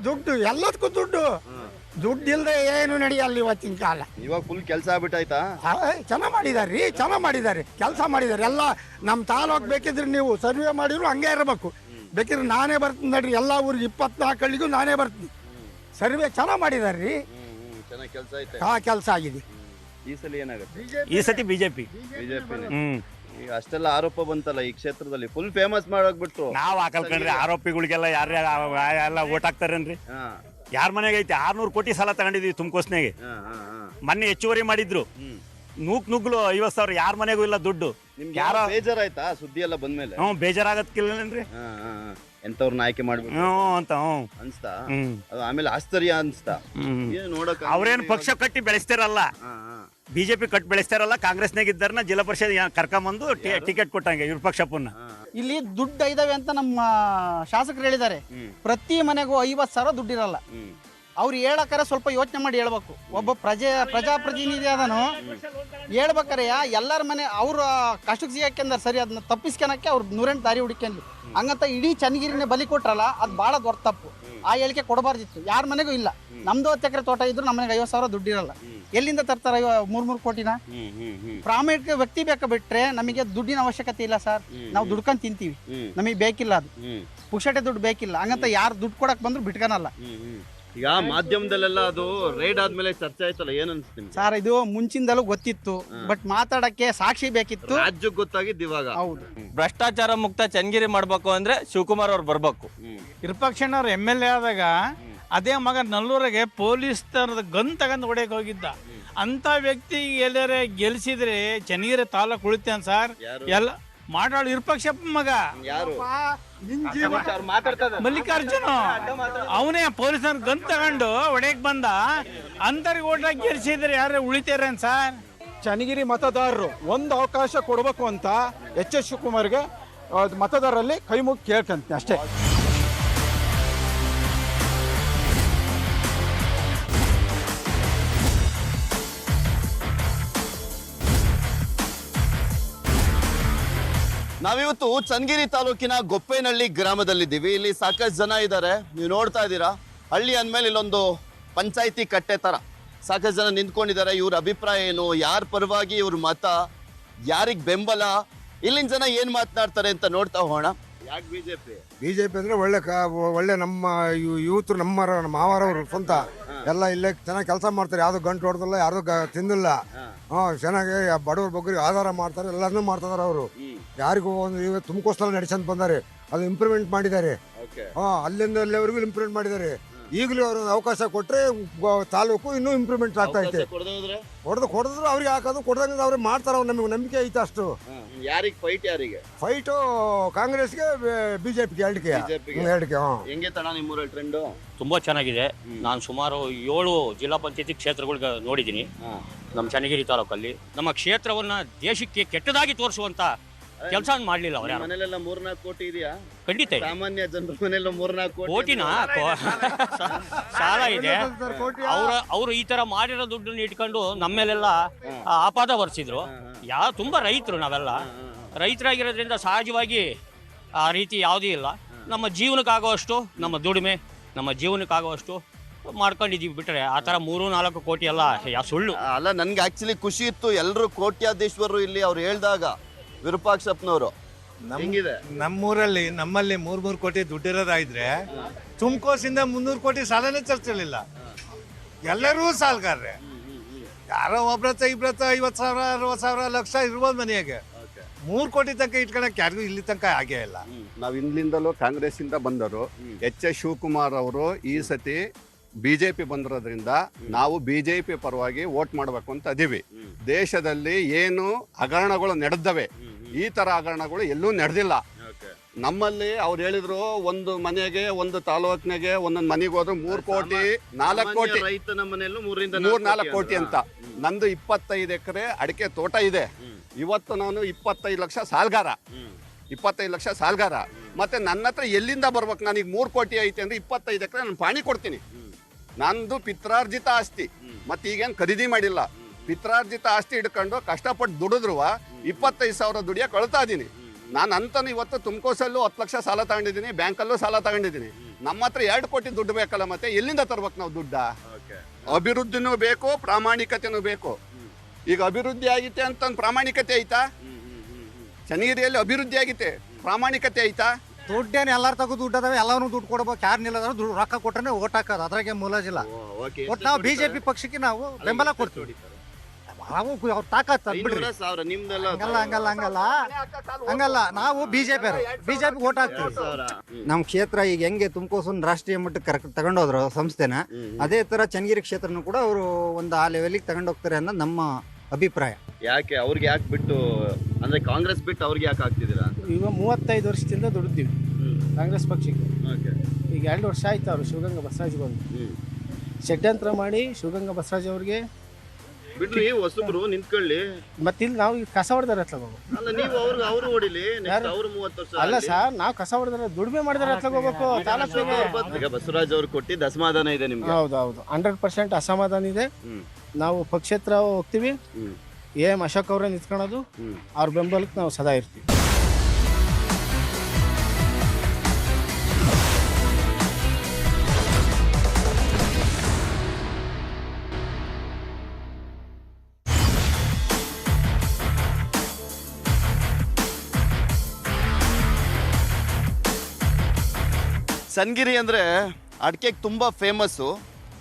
ದುಡ್ಡು, ಎಲ್ಲದಕ್ಕೂ ದುಡ್ಡು. ದುಡ್ಡು ಇಲ್ದೆ ಏನು ನಡೆಯಲ್ಲ ಇವತ್ತಿನ ಕಾಲ. ಇವಾಗ ಫುಲ್ ಕೆಲಸ ಆಗ್ಬಿಟ್ಟಾಯ್ತಾ? ಚೆನ್ನಾಗ್ ಮಾಡಿದಾರ್ರಿ, ಚೆನ್ನಾಗ್ ಮಾಡಿದಾರೆ, ಕೆಲಸ ಮಾಡಿದಾರೆ. ಎಲ್ಲ ನಮ್ಮ ತಾಲೂಕ್ ಬೇಕಿದ್ರೆ ನೀವು ಸರ್ವೆ ಮಾಡಿದ್ರು ಹಂಗೆ ಇರಬೇಕು. ಬೇಕಿದ್ರೆ ನಾನೇ ಬರ್ತೀನಿ ನಡ್ರಿ, ಎಲ್ಲ ಊರಿಗೆ 24 ಹಳ್ಳಿಗೂ ನಾನೇ ಬರ್ತೀನಿ. ಸರ್ವೆ ಚೆನ್ನಾಗ್ ಮಾಡಿದಾರ್ರಿ. ಕೆಲಸ ಕೆಲಸ ಆಗಿದೆ. ಈ ಸಲ ಏನಾಗುತ್ತೆ? ಈ ಸತಿ ಬಿಜೆಪಿ. ಬಿಜೆಪಿ. ಹ್ಮ್ ಈಗ ಅಷ್ಟೆಲ್ಲ ಆರೋಪ ಬಂತಲ್ಲ ಈ ಕ್ಷೇತ್ರದಲ್ಲಿ, ಫುಲ್ ಫೇಮಸ್ ಮಾಡೋಗ್ಬಿಟ್ರು. ನಾವ್ ಹಾಕಲ್ಕಂಡ್ರಿ ಆರೋಪಿಗಳಿಗೆಲ್ಲ ಯಾರು ಎಲ್ಲ ಓಟ್ ಹಾಕ್ತಾರೇನ್ರಿ? ಯಾರ ಮನೆಗೆ ಐತೆ 600 ಕೋಟಿ ಸಾಲ ತಗೊಂಡಿದ್ವಿ ತುಮಕೋಸ್ನಾಗೆ. ಮೊನ್ನೆ ಹೆಚ್ಚುವರಿ ಮಾಡಿದ್ರು, ನುಗ್ಲು 50,000 ಯಾರ ಮನೆಗೂ ಇಲ್ಲ ದುಡ್ಡು. ಯಾರ ಬೇಜಾರಾಯ್ತಾ ಸುದ್ದಿ ಎಲ್ಲ ಬಂದ್ಮೇಲೆ? ಬೇಜಾರಾಗತ್ಕಿಲ್ಲೇನ್ರಿ? ಎಂತವ್ರನ್ನ ಆಯ್ಕೆ ಮಾಡ್ಬೇಕು ಅಂತ ಅನ್ಸ್ತಾ? ಅದು ಆಮೇಲೆ ಆಶ್ಚರ್ಯ ಅನ್ಸ್ತಾ? ಏನು ನೋಡಕ್ ಅವ್ರೇನು ಪಕ್ಷ ಕಟ್ಟಿ ಬೆಳೆಸ್ತಾರಲ್ಲ, ಬಿಜೆಪಿ ಕಟ್ಟಿ ಬೆಳೆಸ್ತಾರಲ್ಲ, ಕಾಂಗ್ರೆಸ್ನಾಗ ಇದ್ದಾರನ್ನ ಜಿಲ್ಲಾ ಪರಿಷತ್ ಕರ್ಕೊಂಬಂದು ಟಿಕೆಟ್ ಕೊಟ್ಟಂಗೆ ಇವ್ರ ಪಕ್ಷಪ್ಪನ್ನ. ಇಲ್ಲಿ ದುಡ್ಡು ಇದಾವೆ ಅಂತ ನಮ್ಮ ಶಾಸಕರು ಹೇಳಿದ್ದಾರೆ. ಪ್ರತಿ ಮನೆಗೂ 50,000 ದುಡ್ಡಿರಲ್ಲ. ಅವ್ರು ಹೇಳಕ್ಕಾರ ಸ್ವಲ್ಪ ಯೋಚನೆ ಮಾಡಿ ಹೇಳ್ಬೇಕು. ಒಬ್ಬ ಪ್ರಜಾಪ್ರತಿನಿಧಿ ಅದನು ಹೇಳ್ಬೇಕಾರೆ ಎಲ್ಲರ ಮನೆ ಅವ್ರ ಕಷ್ಟಕ್ಕೆ ಸಿಗಕ್ಕೆ ಸರಿ, ಅದನ್ನ ತಪ್ಪಿಸ್ಕೊಳಕ್ಕೆ ಅವ್ರು 108 ದಾರಿ ಹುಡುಕಿ ಹಂಗಂತ ಇಡೀ ಚನ್ನಗಿರಿನೇ ಬಲಿ ಕೊಟ್ರಲ್ಲ, ಅದು ಭಾಳ ದೊಡ್ಡ ತಪ್ಪು. ಆ ಹೇಳಿಕೆ ಕೊಡಬಾರ್ದಿತ್ತು. ಯಾರ ಮನೆಗೂ ಇಲ್ಲ. ನಮ್ದು 10 ಎಕರೆ ತೋಟ ಇದ್ರು ನಮ್ಮ ಮನೆಗೆ 50,000 ದುಡ್ಡಿರಲ್ಲ. ಎಲ್ಲಿಂದ ತರ್ತಾರ 3 ಕೋಟಿನ? ಪ್ರಾಮಾಣಿಕ ವ್ಯಕ್ತಿ ಬೇಕಾ ಬಿಟ್ರೆ ನಮಗೆ ದುಡ್ಡಿನ ಅವಶ್ಯಕತೆ ಇಲ್ಲ ಸರ್. ನಾವು ದುಡ್ಕೊಂಡ್ ತಿಂತೀವಿ, ನಮಗೆ ಬೇಕಿಲ್ಲ ಅದು. ಪುಕ್ಷಟೆ ದುಡ್ಡು ಬೇಕಿಲ್ಲ. ಹಂಗಂತ ಯಾರು ದುಡ್ಡು ಕೊಡಕ್ ಬಂದ್ರು ಬಿಟ್ಕೊನಲ್ಲ. ಈಗ ಮಾಧ್ಯಮದಲ್ಲೆಲ್ಲ ಅದು ರೈಡ್ ಆದ್ಮೇಲೆ ಚರ್ಚೆ ಆಯ್ತಲ್ಲ, ಏನ್ ಅನ್ಸುತ್ತೆ ನಿಮ್ಗೆ? ಸರ್ ಇದು ಮುಂಚಿಂದಲೂ ಗೊತ್ತಿತ್ತು, ಬಟ್ ಮಾತಾಡಕ್ಕೆ ಸಾಕ್ಷಿ ಬೇಕಿತ್ತು. ರಾಜ್ಯಕ್ಕೆ ಗೊತ್ತಾಗಿದ್ದು ಇವಾಗ. ಹೌದು. ಭ್ರಷ್ಟಾಚಾರ ಮುಕ್ತ ಚನ್ನಗಿರಿ ಮಾಡ್ಬೇಕು ಅಂದ್ರೆ ಶಿವಕುಮಾರ್ ಅವ್ರು ಬರ್ಬೇಕು. ವಿರೂಪಾಕ್ಷಣ್ಣವ್ರು MLA ಆದಾಗ ಅದೇ ಮಗ ನಲ್ಲೂರಿಗೆ ಪೊಲೀಸ್ ತರದ ಗನ್ ತಗೊಂಡು ಹೊಡೆಯಕ್ಕೆ ಹೋಗಿದ್ದ. ಅಂತ ವ್ಯಕ್ತಿ ಎಲ್ಲರೇ ಗೆಲ್ಸಿದ್ರೆ ಚನ್ನಗಿರಿ ತಾಲೂಕು ಉಳಿತೇನ್ ಸರ್? ಎಲ್ಲ ಮಾಡಾಳು ವಿರೂಪಾಕ್ಷಪ್ಪ ಮಗ ಮಲ್ಲಿಕಾರ್ಜುನ, ಅವನೇ ಪೊಲೀಸರ ಗನ್ ತಗೊಂಡು ಹೊಡೆಯಕ್ ಬಂದ. ಅಂತರಿಗೆ ಓಟ್ ಹಾಕಿ ಗೆಲ್ಸಿದ್ರೆ ಯಾರು ಉಳಿತೇರೇನ್ ಸರ್? ಚನ್ನಗಿರಿ ಮತದಾರರು ಒಂದು ಅವಕಾಶ ಕೊಡಬೇಕು ಅಂತ ಎಚ್ ಎಸ್ ಶಿವಕುಮಾರ್ಗೆ ಮತದಾರರಲ್ಲಿ ಕೈ ಮುಗಿ ಕೇಳ್ಕೊಂತೀನಿ ಅಷ್ಟೇ. ನಾವಿವತ್ತು ಚನ್ನಗಿರಿ ತಾಲೂಕಿನ ಗೊಪ್ಪೇನಹಳ್ಳಿ ಗ್ರಾಮದಲ್ಲಿದ್ದೀವಿ. ಇಲ್ಲಿ ಸಾಕಷ್ಟು ಜನ ಇದ್ದಾರೆ, ನೀವು ನೋಡ್ತಾ ಇದ್ದೀರಾ. ಹಳ್ಳಿ ಅಂದಮೇಲೆ ಇಲ್ಲೊಂದು ಪಂಚಾಯಿತಿ ಕಟ್ಟೆ ತರ ಸಾಕಷ್ಟು ಜನ ನಿಂತ್ಕೊಂಡಿದ್ದಾರೆ. ಇವ್ರ ಅಭಿಪ್ರಾಯ ಏನು, ಯಾರ ಪರವಾಗಿ ಇವ್ರ ಮತ, ಯಾರಿಗೆ ಬೆಂಬಲ, ಇಲ್ಲಿನ ಜನ ಏನ್ ಮಾತನಾಡ್ತಾರೆ ಅಂತ ನೋಡ್ತಾ ಹೋಗೋಣ. ಯಾಕೆ ಬಿಜೆಪಿ ಅಂದ್ರೆ ಒಳ್ಳೆ ನಮ್ಮ ಯೂತ್, ನಮ್ಮ ಮಾವರವರು ಸ್ವಂತ ಎಲ್ಲ ಇಲ್ಲೇ ಚೆನ್ನಾಗಿ ಕೆಲಸ ಮಾಡ್ತಾರೆ. ಯಾವ್ದು ಗಂಟು ಹೊಡೆದಿಲ್ಲ, ಯಾರ್ದು ತಿಂದಿಲ್ಲ. ಚೆನ್ನಾಗಿ ಬಡವ್ರ ಬಗ್ಗೆ ಆಧಾರ ಮಾಡ್ತಾರೆ, ಎಲ್ಲಾನು ಮಾಡ್ತಿದಾರೆ ಅವರು. ಯಾರಿಗೂ ಒಂದು ಈಗ ತುಮಕೋಸ್ತರ ನಡೆಸಂತ ಬಂದಾರೆ, ಅದು ಇಂಪ್ರೂವ್ಮೆಂಟ್ ಮಾಡಿದ್ದಾರೆ. ಅಲ್ಲಿಂದ ಅಲ್ಲಿವರೆಗೂ ಇಂಪ್ರೂವ್ಮೆಂಟ್ ಮಾಡಿದ್ದಾರೆ. ಈಗಲೂ ಅವ್ರ ಅವಕಾಶ ಕೊಟ್ಟರೆ ತಾಲೂಕು ಇನ್ನೂ ಇಂಪ್ರೂವ್ಮೆಂಟ್ ಆಗ್ತಾ ಐತೆ. ಕೊಡಿದ್ರು ಅವ್ರಿಗೆ ಹಾಕೋದು, ಕೊಡ್ದಂಗೆ ಅವ್ರಿಗೆ ಮಾಡ್ತಾರೆ. ಅವ್ರು ನಮಗೆ ನಂಬಿಕೆ ಐತೆ ಅಷ್ಟು. ಯಾರಿಗೆ ಫೈಟ್? ಯಾರಿಗೆ ಫೈಟು? ಕಾಂಗ್ರೆಸ್ಗೆ, ಬಿಜೆಪಿಗೆ, ಎರಡಕ್ಕೆ. ಹೆಂಗೆ ತಣ ನಿಮ್ಮೂರಲ್ಲಿ ಟ್ರೆಂಡು? ತುಂಬಾ ಚೆನ್ನಾಗಿದೆ. ನಾನು ಸುಮಾರು 7 ಜಿಲ್ಲಾ ಪಂಚಾಯತಿ ಕ್ಷೇತ್ರಗಳಿಗೆ ನೋಡಿದ್ದೀನಿ ನಮ್ಮ ಚನ್ನಗಿರಿ ತಾಲೂಕಲ್ಲಿ. ನಮ್ಮ ಕ್ಷೇತ್ರವನ್ನ ದೇಶಕ್ಕೆ ಕೆಟ್ಟದಾಗಿ ತೋರಿಸುವಂತ ಕೆಲಸ ಮಾಡ್ಲಿಲ್ಲ ಅವ್ರು. ಮನೆಯಲ್ಲೆಲ್ಲ 3-4 ಕೋಟಿ ಇದೆಯಾ? ಖಂಡಿತ ಸಾಮಾನ್ಯ ಜನರ ಮನೆಯಲ್ಲ 3-4 ಕೋಟಿನ ಸಾಲ ಇದೆ. ಅವರು ಈ ತರ ಮಾಡಿರೋ ದುಡ್ಡನ್ನ ಇಟ್ಕೊಂಡು ನಮ್ಮೇಲೆಲ್ಲ ಆಪಾದ ಹೊರಿಸಿದ್ರು. ತುಂಬಾ ರೈತರು ನಾವೆಲ್ಲ ರೈತರಾಗಿರೋದ್ರಿಂದ ಸಹಜವಾಗಿ ಆ ರೀತಿ ಯಾವುದೂ ಇಲ್ಲ. ನಮ್ಮ ಜೀವನಕ್ಕಾಗುವಷ್ಟು, ನಮ್ಮ ದುಡಿಮೆ ನಮ್ಮ ಜೀವನಕ್ಕಾಗುವಷ್ಟು ಮಾಡ್ಕೊಂಡಿದೀವಿ. ಬಿಟ್ರೆ ಆ ತರ 3-4 ಕೋಟಿ ಎಲ್ಲ ಸುಳ್ಳು ಅಲ್ಲ. ನನ್ಗೆ ಆಕ್ಚುಲಿ ಖುಷಿ ಇತ್ತು, ಎಲ್ಲರೂ ಕೋಟ್ಯಾಧೀಶ್ವರರು ಇಲ್ಲಿ ಅವ್ರು ಹೇಳ್ದಾಗ. ವಿರೂಪಾಕ್ಷಪ್ಪನವರು ಹೆಂಗಿದೆ? ನಮ್ಮಲ್ಲಿ 3 ಕೋಟಿ ದುಡ್ಡಿರೋದಾದ್ರೆ ತುಮಕೋಸಿಂದ 300 ಕೋಟಿ ಸಾಲನೇ ಚರ್ಚಲಿಲ್ಲ. ಎಲ್ಲರೂ ಸಾಲಗಾರ್ರೆ. ಯಾರೋ ಒಬ್ರತ್ರ ಇಬ್ರತ್ರ 50,000 60,000 ಲಕ್ಷ ಇರ್ಬೋದು ಮನೆಯಾಗೆ. 3 ಕೋಟಿ ತನಕ ಇಟ್ಕೊಳಕ್ಕೆ ಯಾರಿಗೂ ಇಲ್ಲಿ ತನಕ ಆಗೇ ಇಲ್ಲ. ನಾವು ಹಿಂದಿಂದಲೂ ಕಾಂಗ್ರೆಸ್ ಇಂದ ಬಂದರು. ಎಚ್ ಎಸ್ ಶಿವಕುಮಾರ್ ಅವರು ಈ ಸತಿ ಬಿಜೆಪಿ ಬಂದಿರೋದ್ರಿಂದ ನಾವು ಬಿಜೆಪಿ ಪರವಾಗಿ ವೋಟ್ ಮಾಡಬೇಕು ಅಂತ ಅದೀವಿ. ದೇಶದಲ್ಲಿ ಏನು ಹಗರಣಗಳು ನಡೆದವೆ, ಈ ತರ ಹಗರಣಗಳು ಎಲ್ಲೂ ನಡೆದಿಲ್ಲ. ನಮ್ಮಲ್ಲಿ ಅವ್ರು ಹೇಳಿದ್ರು, ಒಂದು ಮನೆಗೆ, ಒಂದು ತಾಲೂಕಿನಾಗೆ ಒಂದೊಂದು ಮನೆಗೆ ಹೋದ್ರೆ 3 ಕೋಟಿ 4 ಕೋಟಿ, ರೈತನ ಮನೆಯಲ್ಲೂ 3-4 ಕೋಟಿ ಅಂತ. ನಂದು 25 ಎಕರೆ ಅಡಿಕೆ ತೋಟ ಇದೆ. ಇವತ್ತು ನಾನು 25 ಲಕ್ಷ ಸಾಲ್ಗಾರ. 25 ಲಕ್ಷ ಸಾಲ್ಗಾರ. ಮತ್ತೆ ನನ್ನ ಹತ್ರ ಎಲ್ಲಿಂದ ಬರ್ಬೇಕು? ನನಗೆ 3 ಕೋಟಿ ಐತೆ ಅಂದ್ರೆ 25 ಎಕರೆ ನಾನು ಪಾಣಿ ಕೊಡ್ತೀನಿ. ನಂದು ಪಿತ್ರಾರ್ಜಿತ ಆಸ್ತಿ, ಮತ್ತೆ ಈಗೇನು ಖರೀದಿ ಮಾಡಿಲ್ಲ. ಪಿತ್ರಾರ್ಜಿತ ಆಸ್ತಿ ಹಿಡ್ಕೊಂಡು ಕಷ್ಟಪಟ್ಟು ದುಡಿದ್ರು 25,000 ದುಡಿಯ ಕಳ್ತಾ ಇದ್ದೀನಿ ನಾನು. ಅಂತಾನು ಇವತ್ತು ತುಮಕೋಸಲ್ಲೂ 10 ಲಕ್ಷ ಸಾಲ ತಗೊಂಡಿದ್ದೀನಿ, ಬ್ಯಾಂಕಲ್ಲೂ ಸಾಲ ತಗೊಂಡಿದ್ದೀನಿ. ನಮ್ಮ ಹತ್ರ 2 ಕೋಟಿ ದುಡ್ಡು ಬೇಕಲ್ಲ, ಮತ್ತೆ ಎಲ್ಲಿಂದ ತರ್ಬೇಕು ನಾವು ದುಡ್ಡ? ಅಭಿವೃದ್ಧಿನೂ ಬೇಕು, ಪ್ರಾಮಾಣಿಕತೆನೂ ಬೇಕು. ಈಗ ಅಭಿವೃದ್ಧಿ ಆಗಿತ್ತೆ ಅಂತ ಪ್ರಾಮಾಣಿಕತೆ ಐತಾ? ಚನ್ನಗಿರಿಯಲ್ಲಿ ಅಭಿವೃದ್ಧಿ ಆಗಿತ್ತೆ, ಪ್ರಾಮಾಣಿಕತೆ ಐತಾ? ದುಡ್ಡೇನು ಎಲ್ಲಾರು ತಗೋ ದುಡ್ಡು ಅದಾವೆ, ಎಲ್ಲರೂ ದುಡ್ಡು ಕೊಡ್ಬೇಕು. ಯಾರು ನಿಲ್ಲದ ದುಡ್ಡು ರೊಕ್ಕ ಕೊಟ್ರೆ ಓಟ್ ಹಾಕೋದು, ಅದ್ರಾಗೆ ಮುಲಾಜಿಲ್ಲ. ಒಟ್ಟು ನಾವು ಬಿಜೆಪಿ ಪಕ್ಷಕ್ಕೆ ನಾವು ಬೆಂಬಲ ಕೊಡ್ತೀವಿ. ಅವ್ರ ತಾಕತ್ ಬಿಡ್ರಿ. 500,000 ನಿಮ್ದೆಲ್ಲ ಹಂಗಲ್ಲ ನಾವು ಬಿಜೆಪಿ ಓಟ್ ಹಾಕ್ತೀವಿ. ನಮ್ಮ ಕ್ಷೇತ್ರ ಈಗ ಹೆಂಗೆ ತುಮಕೂರು ರಾಷ್ಟ್ರೀಯ ಮಟ್ಟಕ್ಕೆ ತಗೊಂಡೋದ್ರು ಸಂಸ್ಥೆನ, ಅದೇ ತರ ಚನ್ನಗಿರಿ ಕ್ಷೇತ್ರನೂ ಕೂಡ ಅವರು ಒಂದು ಆ ಲೆವೆಲ್ಗೆ ತಗೊಂಡೋಗ್ತಾರೆ ಅನ್ನೋದು ನಮ್ಮ ಅಭಿಪ್ರಾಯ. ಯಾಕೆ ಅವ್ರಿಗೆ ಯಾಕೆ ಬಿಟ್ಟು, ಅಂದ್ರೆ ಕಾಂಗ್ರೆಸ್ ಬಿಟ್ಟು ಅವ್ರಿಗೆ ಯಾಕೆ ಆಗ್ತಿದ್ದೀರಾ? ಈಗ 35 ವರ್ಷದಿಂದ ದುಡಿದ್ವಿ ಕಾಂಗ್ರೆಸ್ ಪಕ್ಷಕ್ಕೆ. ಈಗ 2 ವರ್ಷ ಆಯ್ತು ಅವರು ಶಿವಗಂಗಾ ಬಸವರಾಜ್ ಬಂದು ಷಡ್ಯಂತ್ರ ಮಾಡಿ ಶಿವಗಂಗಾ ಬಸವರಾಜ್ ಅವ್ರಿಗೆ ಬಿಡ್ರಿ, ಹೊಸಬ್ರು ನಿಂತ್ಕೊಳ್ಳಿ. ಮತ್ತೆ ಇಲ್ಲಿ ನಾವು ಈಗ ಕಸ ಹೊಡೆದಾರ ಅಲ್ಲ, ನೀವು ಅವ್ರು ಹೊಡಿಲಿ, ಅವ್ರು 30 ವರ್ಷ ಅಲ್ಲ ಸರ್, ನಾವು ಕಸ ಹೊಡೆದಾರ ದುಡಿಮೆ ಮಾಡಿದಾರೆ ಹೋಗ್ಬೇಕು ತಾಲೂಕಿಗೆ. ಈಗ ಬಸವರಾಜ್ ಅವ್ರು ಕೊಟ್ಟಿದ್ದು ಅಸಮಾಧಾನ ಇದೆ ನಿಮ್ಗೆ? ಹೌದು 100% ಅಸಮಾಧಾನ ಇದೆ. ನಾವು ಪಕ್ಷೇತರ ಹೋಗ್ತೀವಿ, ಅಶೋಕ್ ಅವರೇ ನಿಂತ್ಕೊಳ್ಳೋದು, ಅವ್ರ ಬೆಂಬಲಕ್ಕೆ ನಾವು ಸದಾ ಇರ್ತೀವಿ. ಚನ್ನಗಿರಿ ಅಂದರೆ ಅಡಿಕೆಗೆ ತುಂಬ ಫೇಮಸ್ಸು.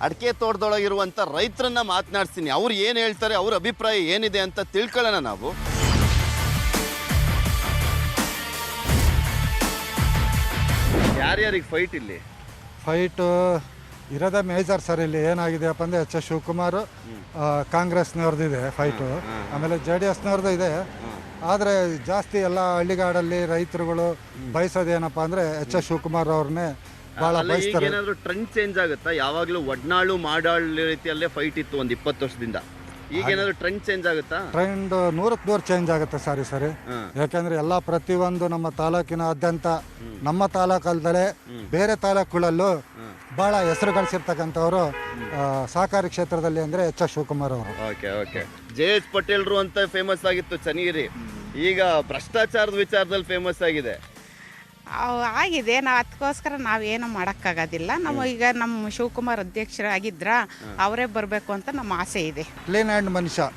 ಅಡಿಕೆ ತೋಟದೊಳಗಿರುವಂಥ ರೈತರನ್ನ ಮಾತನಾಡ್ತೀನಿ, ಅವ್ರು ಏನು ಹೇಳ್ತಾರೆ, ಅವ್ರ ಅಭಿಪ್ರಾಯ ಏನಿದೆ ಅಂತ ತಿಳ್ಕೊಳ್ಳೋಣ ನಾವು. ಯಾರ್ಯಾರಿಗೆ ಫೈಟ್ ಇಲ್ಲಿ? ಫೈಟು ಇರೋದೇ ಮೇಜರ್ ಸರ್. ಇಲ್ಲಿ ಏನಾಗಿದೆಯಪ್ಪ ಅಂದರೆ ಎಚ್ ಎಸ್ ಶಿವಕುಮಾರ್ ಕಾಂಗ್ರೆಸ್ನವ್ರದ್ದಿದೆ ಫೈಟು, ಆಮೇಲೆ JDSನವ್ರದ್ದು ಇದೆ. ಆದರೆ ಜಾಸ್ತಿ ಎಲ್ಲ ಹಳ್ಳಿಗಾಡಲ್ಲಿ ರೈತರುಗಳು ಬಯಸೋದೇನಪ್ಪ ಅಂದರೆ ಎಚ್ ಎಸ್ ಶಿವಕುಮಾರ್ ಅವ್ರನ್ನೇ ಭಾಳ ಬಯಸ್ತಾರೆ. ಏನಾದರೂ ಟ್ರೆಂಡ್ ಚೇಂಜ್ ಆಗುತ್ತಾ? ಯಾವಾಗಲೂ ಒಡ್ನಾಳು ಮಾಡಾಳು ರೀತಿಯಲ್ಲೇ ಫೈಟ್ ಇತ್ತು ಒಂದು 20 ವರ್ಷದಿಂದ. ಈಗ ಏನಾದರೂ ಟ್ರೆಂಡ್ ಚೇಂಜ್ ಆಗುತ್ತಾ? ಟ್ರೆಂಡ್ 100ಕ್ಕೆ 100 ಚೇಂಜ್ ಆಗುತ್ತೆ ಸರಿ. ಯಾಕಂದರೆ ಎಲ್ಲ ಪ್ರತಿಯೊಂದು ನಮ್ಮ ತಾಲೂಕಿನಾದ್ಯಂತ, ನಮ್ಮ ತಾಲೂಕಲ್ದಲೇ ಬೇರೆ ತಾಲೂಕುಗಳಲ್ಲೂ ಭಾಳ ಹೆಸರು ಗಳಿಸಿರ್ತಕ್ಕಂಥವ್ರು ಸಹಕಾರಿ ಕ್ಷೇತ್ರದಲ್ಲಿ ಅಂದರೆ ಎಚ್ ಎಸ್ ಶಿವಕುಮಾರ್ ಅವರು. ಓಕೆ JH ಪಟೇಲ್ರು ಅಂತ ಫೇಮಸ್ ಆಗಿತ್ತು ಚನ್ನಗಿರಿ, ಈಗ ಭ್ರಷ್ಟಾಚಾರದ ವಿಚಾರದಲ್ಲಿ ಫೇಮಸ್ ಆಗಿದೆ. ಆಗಿದೆ. ನಾವು ಅದಕ್ಕೋಸ್ಕರ ನಾವೇನು ಮಾಡೋಕ್ಕಾಗೋದಿಲ್ಲ. ಈಗ ನಮ್ಮ ಶಿವಕುಮಾರ್ ಅಧ್ಯಕ್ಷರಾಗಿದ್ರ ಅವರೇ ಬರಬೇಕು ಅಂತ ನಮ್ಮ ಆಸೆ ಇದೆ. ಕ್ಲೀನ್ ಹ್ಯಾಂಡ್ ಮನುಷ್ಯ,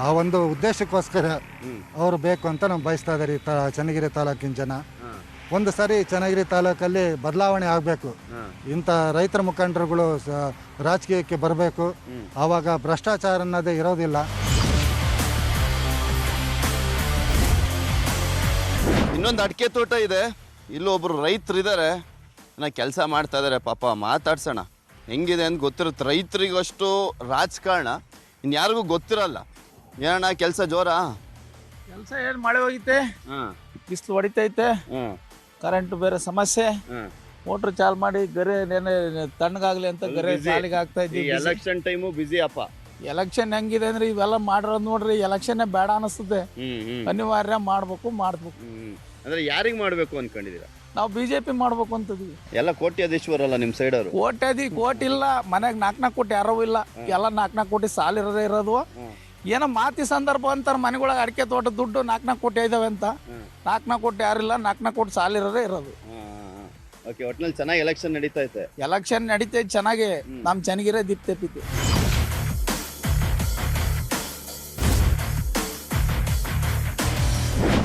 ಆ ಒಂದು ಉದ್ದೇಶಕ್ಕೋಸ್ಕರ ಅವರು ಬೇಕು ಅಂತ ನಾವು ಬಯಸ್ತಾ ಇದ್ದಾರೆ ಈ ಚನ್ನಗಿರಿ ತಾಲೂಕಿನ ಜನ. ಒಂದು ಸಾರಿ ಚನ್ನಗಿರಿ ತಾಲೂಕಲ್ಲಿ ಬದಲಾವಣೆ ಆಗಬೇಕು. ಇಂಥ ರೈತರ ಮುಖಂಡರುಗಳು ರಾಜಕೀಯಕ್ಕೆ ಬರಬೇಕು, ಆವಾಗ ಭ್ರಷ್ಟಾಚಾರ ಅನ್ನೋದೇ ಇರೋದಿಲ್ಲ. ಇನ್ನೊಂದು ಅಡಿಕೆ ತೋಟ ಇದೆ, ಇಲ್ಲೊಬ್ರು ರೈತರಿದ್ದಾರೆ, ಕೆಲಸ ಮಾಡ್ತಾ ಇದ್ದಾರೆ. ಪಾಪ ಮಾತಾಡ್ಸೋಣ, ಹೆಂಗಿದೆ ಅಂತ ಗೊತ್ತಿರುತ್ತೆ. ರೈತರಿಗಷ್ಟು ರಾಜಕಾರಣ ಇನ್ಯಾರಿಗೂ ಗೊತ್ತಿರಲ್ಲ. ಏನಣ್ಣ ಕೆಲಸ ಜೋರಾ? ಕೆಲಸ ಏನು, ಮಳೆ ಹೋಗಿತ್ತೆ, ಬಿಸಿಲು ಹೊಡಿತೈತೆ, ಕರೆಂಟ್ ಬೇರೆ ಸಮಸ್ಯೆ. ಮೋಟ್ರ್ ಚಾಲು ಮಾಡಿ ಗರೆ ತಣ್ಣಗಾಗ್ಲಿ ಅಂತ ಗರೆ ಚಾಲಿಗೆ ಆಗ್ತಾ ಇದ್ದೀವಿ. ಎಲೆಕ್ಷನ್ ಟೈಮು ಬಿಸಿ ಅಪ್ಪ. ಎಲೆಕ್ಷನ್ ಹೆಂಗಿದೆ ಅಂದ್ರೆ ಇವೆಲ್ಲ ಮಾಡಿರೋದು ನೋಡ್ರಿ, ಎಲೆಕ್ಷನ್ ಬೇಡ ಅನಿಸ್ತದೆ. ಅನಿವಾರ್ಯ ಮಾಡ್ಬೇಕು. ಅಂದ್ರೆ ಯಾರಿಗೆ ಮಾಡ್ಬೇಕು ಅನ್ಕೊಂಡಿದೀರಾ? ನಾವು ಬಿಜೆಪಿ ಮಾಡ್ಬೇಕು ಅಂತದೀವಿ. ಎಲ್ಲ ಕೋಟ್ಯಾಧೀಶ್ವರಲ್ಲ ನಿಮ್ ಸೈಡ್ ಅವರು? ಕೋಟಿ ಇಲ್ಲ, ಮನೆಗೆ 4 ಕೋಟಿ ಯಾರೋ ಇಲ್ಲ, ಎಲ್ಲ 4 ಕೋಟಿ ಸಾಲ ಇರೋದು. ಏನೋ ಮಾತಿ ಸಂದರ್ಭ ಅಂತಾರೆ ಮನೆಗೊಳಗೆ ಅಡಿಕೆ ತೋಟ ದುಡ್ಡು 4 ಕೋಟಿ ಇದಾವೆ ಅಂತ. 4 ಕೋಟಿ ಯಾರಿಲ್ಲ, 4 ಕೋಟಿ ಸಾಲ ಇರೋದು. ಓಕೆ, ಒಟ್ನಲ್ಲಿ ಚೆನ್ನಾಗಿ ಎಲೆಕ್ಷನ್ ನಡೀತೈತೆ. ಎಲೆಕ್ಷನ್ ನಡೀತೈತೆ ಚೆನ್ನಾಗಿ. ನಮ್ಮ ಚನ್ನಗಿರಿ ದಿಪ್ತೆಪಿತ್ತು.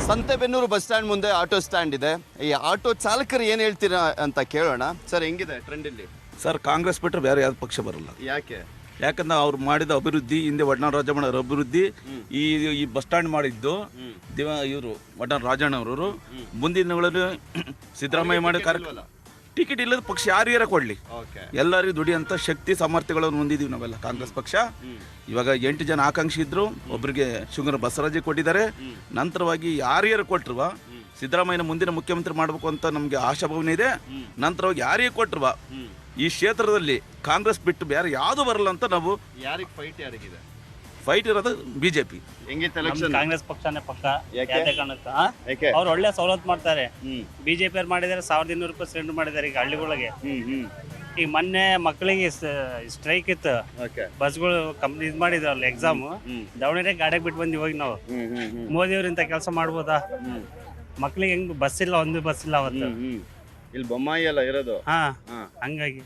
ಸಂತೆಬೆನ್ನೂರು ಬಸ್ ಸ್ಟ್ಯಾಂಡ್ ಮುಂದೆ ಆಟೋ ಸ್ಟ್ಯಾಂಡ್ ಇದೆ. ಈ ಆಟೋ ಚಾಲಕರು ಏನು ಹೇಳ್ತೀರಾ ಅಂತ ಕೇಳೋಣ. ಸರ್, ಹೆಂಗಿದೆ ಟ್ರೆಂಡ್ ಇಲ್ಲಿ? ಸರ್, ಕಾಂಗ್ರೆಸ್ ಬಿಟ್ಟರೆ ಬೇರೆ ಯಾವ್ದು ಪಕ್ಷ ಬರಲ್ಲ. ಯಾಕೆ? ಯಾಕಂದ್ರೆ ಅವ್ರು ಮಾಡಿದ ಅಭಿವೃದ್ಧಿ, ಹಿಂದೆ ವಡ್ನಾಳ್ ರಾಜಣ್ಣ ಅವರ ಅಭಿವೃದ್ಧಿ, ಈ ಬಸ್ ಸ್ಟ್ಯಾಂಡ್ ಮಾಡಿದ್ದು ಇವರು ವಡ್ನಾಳ್ ರಾಜಣ್ಣ ಅವರು. ಮುಂದಿನ ದಿನಗಳಲ್ಲಿ ಸಿದ್ದರಾಮಯ್ಯ ಮಾಡಿ ಕಾರ್ಯಕ್ರಮ, ಟಿಕೆಟ್ ಇಲ್ಲದ ಪಕ್ಷ ಯಾರ್ಯಾರ ಕೊಡಲಿ, ಎಲ್ಲರಿಗೂ ದುಡಿಯಂಥ ಶಕ್ತಿ ಸಾಮರ್ಥ್ಯಗಳನ್ನು ಹೊಂದಿದ್ದೀವಿ ನಾವೆಲ್ಲ ಕಾಂಗ್ರೆಸ್ ಪಕ್ಷ. ಇವಾಗ 8 ಜನ ಆಕಾಂಕ್ಷಿ ಇದ್ರು, ಒಬ್ಬರಿಗೆ ಶಿವಗಂಗಾ ಬಸವರಾಜ್ ಕೊಟ್ಟಿದ್ದಾರೆ. ನಂತರವಾಗಿ ಯಾರ್ಯಾರು ಕೊಟ್ಟರುವ ಸಿದ್ದರಾಮಯ್ಯನ ಮುಂದಿನ ಮುಖ್ಯಮಂತ್ರಿ ಮಾಡಬೇಕು ಅಂತ ನಮಗೆ ಆಶಾಭಾವನೆ ಇದೆ. ನಂತರವಾಗಿ ಯಾರಿಗೆ ಕೊಟ್ಟರುವ ಈ ಕ್ಷೇತ್ರದಲ್ಲಿ ಕಾಂಗ್ರೆಸ್ ಬಿಟ್ಟು ಬೇರೆ ಯಾವುದು ಬರಲ್ಲ ಅಂತ ನಾವು. ಯಾರಿಗೆ ಫೈಟ್? ಯಾರಿಗಿದೆ ಫೈಟ್? ಇರೋದು ಬಿಜೆಪಿ. ಕಾಂಗ್ರೆಸ್ ಪಕ್ಷನೇ ಪಕ್ಕ. ಅವ್ರು ಒಳ್ಳೆ ಸವಲತ್ತು ಮಾಡ್ತಾರೆ. ಬಿಜೆಪಿ ಅವ್ರು ಮಾಡಿದ್ದಾರೆ 1200 ರೂಪಾಯಿ ಸಿಲಿಂಡರ್ ಮಾಡಿದ್ದಾರೆ ಈಗ ಹಳ್ಳಿಗಳಿಗೆ. ಈಗ ಮೊನ್ನೆ ಮಕ್ಕಳಿಗೆ ಸ್ಟ್ರೈಕ್ ಇತ್ತು, ಬಸ್ಗಳು ಕಂಪ್ನಿ ಇದು ಮಾಡಿದ್ರಲ್ಲ ಎಕ್ಸಾಮ್, ದಾವಣಗೆರೆ ಗಾಡಿಗೆ ಬಿಟ್ಟು ಬಂದು ಹೋಗಿ ನಾವು. ಮೋದಿ ಅವ್ರ ಇಂಥ ಕೆಲಸ ಮಾಡ್ಬೋದಾ? ಮಕ್ಳಿಗೆ ಹೆಂಗ್ ಬಸ್ ಇಲ್ಲ, ಒಂದು ಬಸ್ ಇಲ್ಲ ಅವತ್ತು. ಇಲ್ಲಿ ಬೊಮ್ಮಾಯಿ ಎಲ್ಲ ಇರೋದು. ಹಂಗಾಗಿ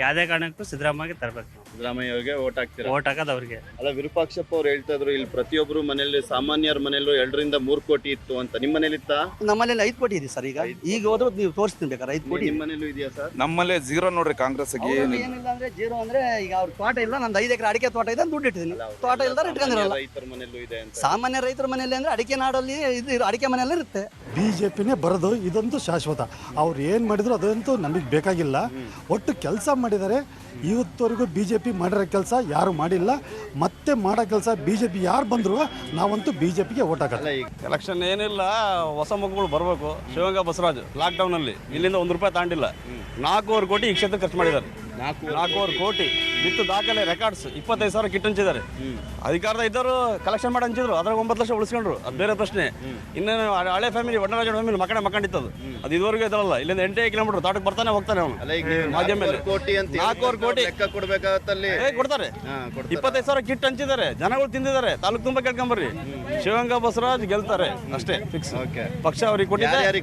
ಯಾವುದೇ ಕಾರಣಕ್ಕೂ ಸಿದ್ದರಾಮಯ್ಯಗೆ ತರಬೇಕು. ಸಿದ್ದರಾಮಯ್ಯ ಅವ್ರಿಗೆ ಓಟ್ ಹಾಕ್ತೀರಾ? ಓಟ್ ಹಾಕೋದು ಅವ್ರಿಗೆ. ಅಲ್ಲ, ವಿರೂಪಾಕ್ಷಪ್ಪ ಅವ್ರು ಹೇಳ್ತಾ ಇದ್ರು ಇಲ್ಲಿ ಪ್ರತಿಯೊಬ್ಬರು ಮನೆಯಲ್ಲಿ ಸಾಮಾನ್ಯರ ಮನೆಯಲ್ಲೂ 2 ರಿಂದ 3 ಕೋಟಿ ಇತ್ತು ಅಂತ. ನಿಮ್ಮ ಮನೇಲಿ ಇತ್ತಾ? ನಮ್ಮಲ್ಲಿ 5 ಕೋಟಿ ಇದೆ ಸರ್. ಈಗ ಹೋದ್ರೆ ನೀವು ತೋರಿಸ್ತೀನಿ ಬೇಕಾದ್ರೆ 5 ಕೋಟಿ. ನಿಮ್ಮ ಮನೇಲೂ ಇದೆಯಾ ಸರ್? ನಮ್ಮಲ್ಲೇ 0 ನೋಡ್ರಿ ಕಾಂಗ್ರೆಸ್ಗೆ. ಏನಿಲ್ಲ ಅಂದ್ರೆ 0 ಅಂದ್ರೆ ಈಗ ಅವ್ರ ತೋಟ ಇಲ್ಲ, ನಂದು 5 ಎಕರೆ ಅಡಿಕೆ ತೋಟ ಇದೆ, ದುಡ್ಡು ಇಟ್ಟಿದ್ದೀನಿ. ತೋಟ ಇಲ್ದಾರೆ ಇಟ್ಕೊಂಡಿರಲ್ಲ. ರೈತರ ಮನೆಯಲ್ಲೂ ಇದೆ ಅಂತ. ಸಾಮಾನ್ಯ ರೈತರ ಮನೆಯಲ್ಲಿ ಅಂದ್ರೆ ಅಡಿಕೆ ನಾಡಲ್ಲಿ ಇದು ಅಡಿಕೆ ಮನೆಯಲ್ಲಿ ಇರುತ್ತೆ. ಬಿಜೆಪಿನೇ ಬರೋದು, ಇದಂತೂ ಶಾಶ್ವತ. ಅವ್ರು ಏನು ಮಾಡಿದ್ರು ಅದಂತೂ ನಮಗೆ ಬೇಕಾಗಿಲ್ಲ. ಒಟ್ಟು ಕೆಲಸ ಮಾಡಿದ್ದಾರೆ. ಇವತ್ತವರೆಗೂ ಬಿಜೆಪಿ ಮಾಡಿರೋ ಕೆಲಸ ಯಾರು ಮಾಡಿಲ್ಲ, ಮತ್ತೆ ಮಾಡೋ ಕೆಲಸ ಬಿಜೆಪಿ ಯಾರು ಬಂದ್ರು ನಾವಂತೂ ಬಿಜೆಪಿಗೆ ಓಟ್ ಹಾಕಲ್ಲ. ಎಲೆಕ್ಷನ್ ಏನಿಲ್ಲ, ಹೊಸ ಮಗುಗಳು ಬರಬೇಕು. ಶಿವಗಂಗಾ ಬಸವರಾಜ್ ಲಾಕ್ಡೌನ್ ಅಲ್ಲಿ ಇಲ್ಲಿಂದ 1 ರೂಪಾಯಿ ತಾಂಡಿಲ್ಲ, 4,500 ಕೋಟಿ ಈ ಕ್ಷೇತ್ರ ಖರ್ಚು ಮಾಡಿದ್ದಾರೆ. 4,500 ಕೋಟಿ ವಿತ್ ದಾಖಲೆ ರೆಕಾರ್ಡ್ಸ್. 25,000 ಕಿಟ್ ಹಂಚಿದ್ದಾರೆ. ಅಧಿಕಾರದ ಇದ್ದವರು ಕಲೆಕ್ಷನ್ ಮಾಡಿ ಹಂಚಿದ್ರು, ಅದ್ರಾಗ 9 ಲಕ್ಷ ಉಳಿಸ್ಕೊಂಡ್ರು. ಅದು ಬೇರೆ ಪ್ರಶ್ನೆ. ಇನ್ನೇನು ಹಳೆ ಫ್ಯಾಮಿಲಿ ವಡ್ಡರಾಜ ಫ್ಯಾಮಿಲಿ ಮಕ್ಕಂಡಿತ್ತದು, ಅದು ಇದುವರೆಗೂ ಇದ್ರಲ್ಲ. ಇಲ್ಲಿಂದ 8 ಕಿಲೋಮೀಟರ್ ತೋಟಕ್ಕೆ ಬರ್ತಾನೆ ಹೋಗ್ತಾನೆ ಅವನು. 4,500 ಕೋಟಿ ಲೆಕ್ಕ ಕೊಡ್ಬೇಕಾಗತ್ತಲ್ಲಿ ಕೊಡ್ತಾರೆ. 25,000 ಕಿಟ್ ಹಂಚಿದ್ದಾರೆ, ಜನಗಳು ತಿಂದಿದ್ದಾರೆ. ತಾಲೂಕು ತುಂಬಾ ಕೇಳ್ಕೊಂಬರ್ರಿ. ಶಿವಗಂಗಾ ಬಸವರಾಜ್ ಗೆಲ್ತಾರೆ ಅಷ್ಟೇ, ಫಿಕ್ಸ್. ಪಕ್ಷ ಅವ್ರಿಗೆ ಕೊಟ್ಟಿದ್ದಾರೆ.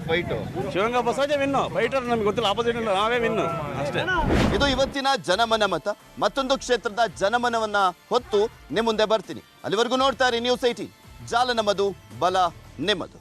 ಶಿವಗಂಗಾ ಬಸವರಾಜೇ ವಿನ್ನು. ಫೈಟರ್ ನಮ್ಗೆ ಗೊತ್ತಿಲ್ಲ, ಆಪೋಸಿಟ್ ನಾವೇ ವಿನ್ನು ಅಷ್ಟೇ. ಇದು ಇವತ್ತಿನ ಜನಮನ ಮತ. ಮತ್ತೊಂದು ಕ್ಷೇತ್ರದ ಜನಮನವನ್ನ ಹೊತ್ತು ನಿಮ್ಮ ಮುಂದೆ ಬರ್ತೀನಿ. ಅಲ್ಲಿವರೆಗೂ ನೋಡ್ತಾ ಇರಿ ನ್ಯೂಸ್ 18. ಜಾಲ ನಮ್ಮದು, ಬಲ ನಿಮ್ಮದು.